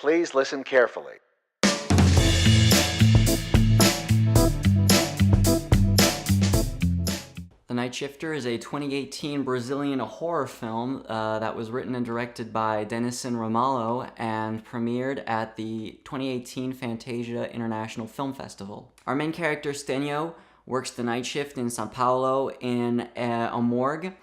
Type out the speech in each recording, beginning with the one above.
Please listen carefully. The Nightshifter is a 2018 Brazilian horror film that was written and directed by Dennison Ramalho and premiered at the 2018 Fantasia International Film Festival. Our main character, Stênio, works the night shift in São Paulo in a morgue,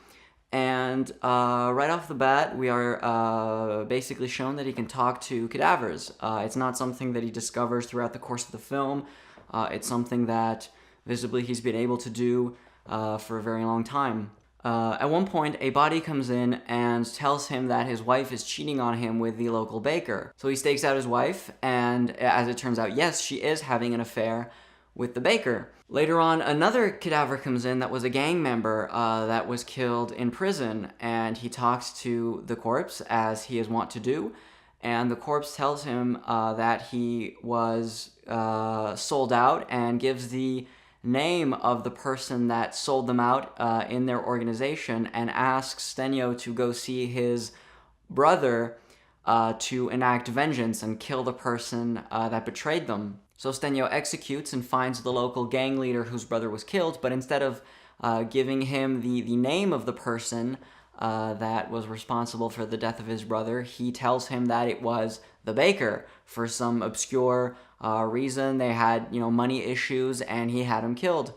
and right off the bat, we are basically shown that he can talk to cadavers. It's not something that he discovers throughout the course of the film. It's something that visibly he's been able to do for a very long time. At one point, a body comes in and tells him that his wife is cheating on him with the local baker. So he stakes out his wife, and as it turns out, yes, she is having an affair with the baker. Later on, another cadaver comes in that was a gang member that was killed in prison, and he talks to the corpse, as he is wont to do, and the corpse tells him that he was sold out and gives the name of the person that sold them out in their organization, and asks Stênio to go see his brother to enact vengeance and kill the person that betrayed them. So Stênio executes and finds the local gang leader whose brother was killed, but instead of giving him the name of the person that was responsible for the death of his brother, he tells him that it was the baker for some obscure reason. They had, money issues, and he had him killed.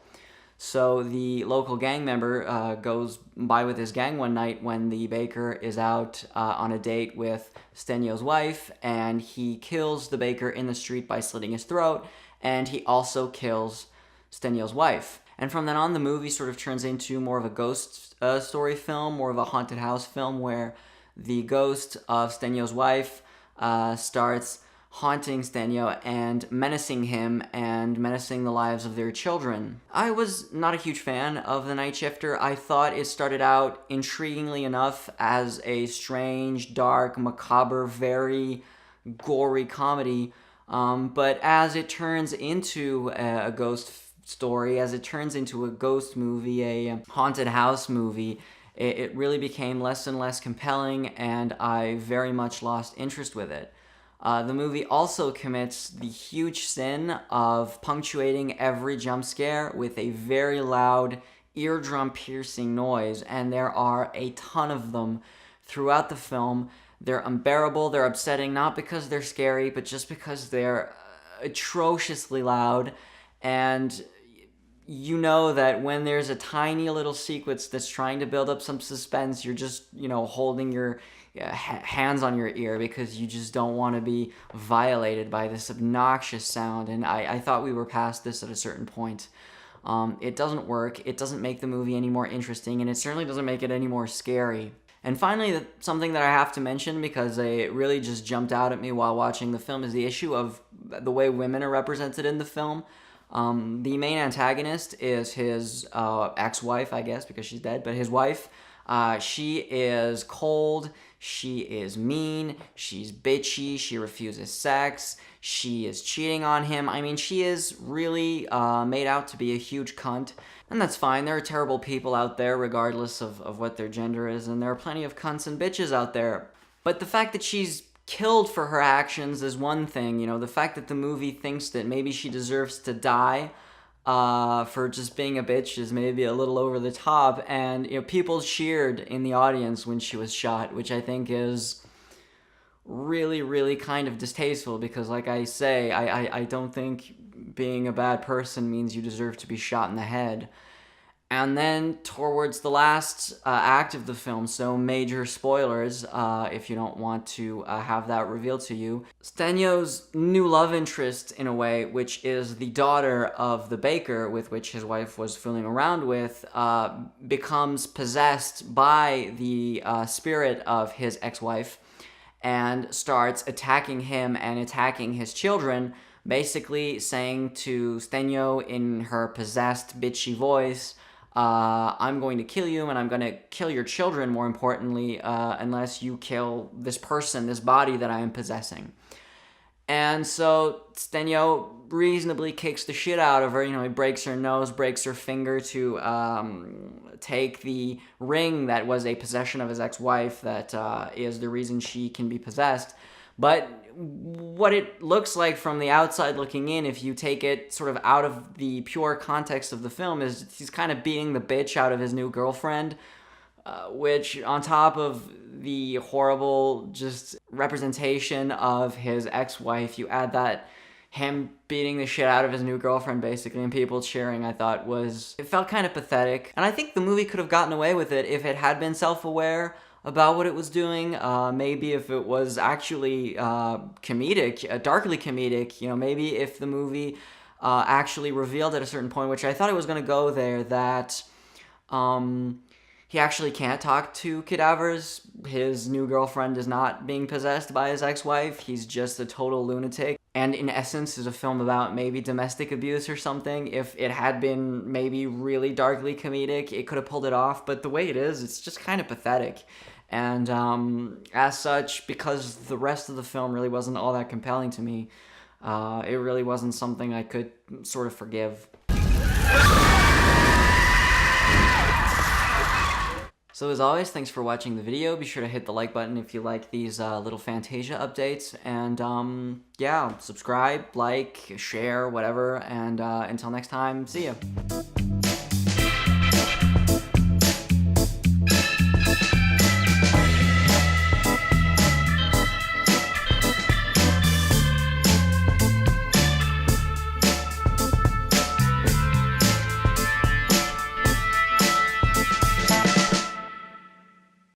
So the local gang member goes by with his gang one night when the baker is out on a date with Stênio's wife, and he kills the baker in the street by slitting his throat, and he also kills Stênio's wife. And from then on, the movie sort of turns into more of a ghost story film, more of a haunted house film, where the ghost of Stênio's wife starts haunting Stênio and menacing him and menacing the lives of their children. I was not a huge fan of The Nightshifter. I thought it started out intriguingly enough as a strange, dark, macabre, very gory comedy, but as it turns into a ghost story, as it turns into a ghost movie, a haunted house movie, it really became less and less compelling, and I very much lost interest with it. The movie also commits the huge sin of punctuating every jump scare with a very loud, eardrum-piercing noise, and there are a ton of them throughout the film. They're unbearable, they're upsetting, not because they're scary, but just because they're atrociously loud, and you know that when there's a tiny little sequence that's trying to build up some suspense, you're just, holding your hands on your ear because you just don't want to be violated by this obnoxious sound. And I thought we were past this at a certain point. It doesn't work. It doesn't make the movie any more interesting, and it certainly doesn't make it any more scary. And finally, something that I have to mention because it really just jumped out at me while watching the film is the issue of the way women are represented in the film. The main antagonist is his ex-wife, I guess, because she's dead, but his wife. She is cold, she is mean, she's bitchy, she refuses sex, she is cheating on him. I mean, she is really made out to be a huge cunt, and that's fine. There are terrible people out there regardless of what their gender is, and there are plenty of cunts and bitches out there. But the fact that she's killed for her actions is one thing. The fact that the movie thinks that maybe she deserves to die for just being a bitch is maybe a little over the top, and people cheered in the audience when she was shot, which I think is really, really kind of distasteful, because like I say, I don't think being a bad person means you deserve to be shot in the head. And then towards the last act of the film, so major spoilers if you don't want to have that revealed to you, Stênio's new love interest, in a way, which is the daughter of the baker with which his wife was fooling around with, becomes possessed by the spirit of his ex-wife and starts attacking him and attacking his children, basically saying to Stênio in her possessed, bitchy voice, I'm going to kill you, and I'm going to kill your children, more importantly, unless you kill this person, this body that I am possessing. And so Stênio reasonably kicks the shit out of her. He breaks her nose, breaks her finger to take the ring that was a possession of his ex-wife that is the reason she can be possessed. But what it looks like from the outside looking in, if you take it sort of out of the pure context of the film, is he's kind of beating the bitch out of his new girlfriend, which, on top of the horrible just representation of his ex-wife, you add that him beating the shit out of his new girlfriend, basically, and people cheering, I thought it felt kind of pathetic. And I think the movie could have gotten away with it if it had been self-aware about what it was doing. Maybe if it was actually comedic, darkly comedic, maybe if the movie actually revealed at a certain point, which I thought it was going to go there, that he actually can't talk to cadavers. His new girlfriend is not being possessed by his ex-wife. He's just a total lunatic. And in essence, is a film about maybe domestic abuse or something. If it had been maybe really darkly comedic, it could have pulled it off. But the way it is, it's just kind of pathetic. And as such, because the rest of the film really wasn't all that compelling to me, it really wasn't something I could sort of forgive. So as always, thanks for watching the video. Be sure to hit the like button if you like these little Fantasia updates. And yeah, subscribe, like, share, whatever. And until next time, see ya.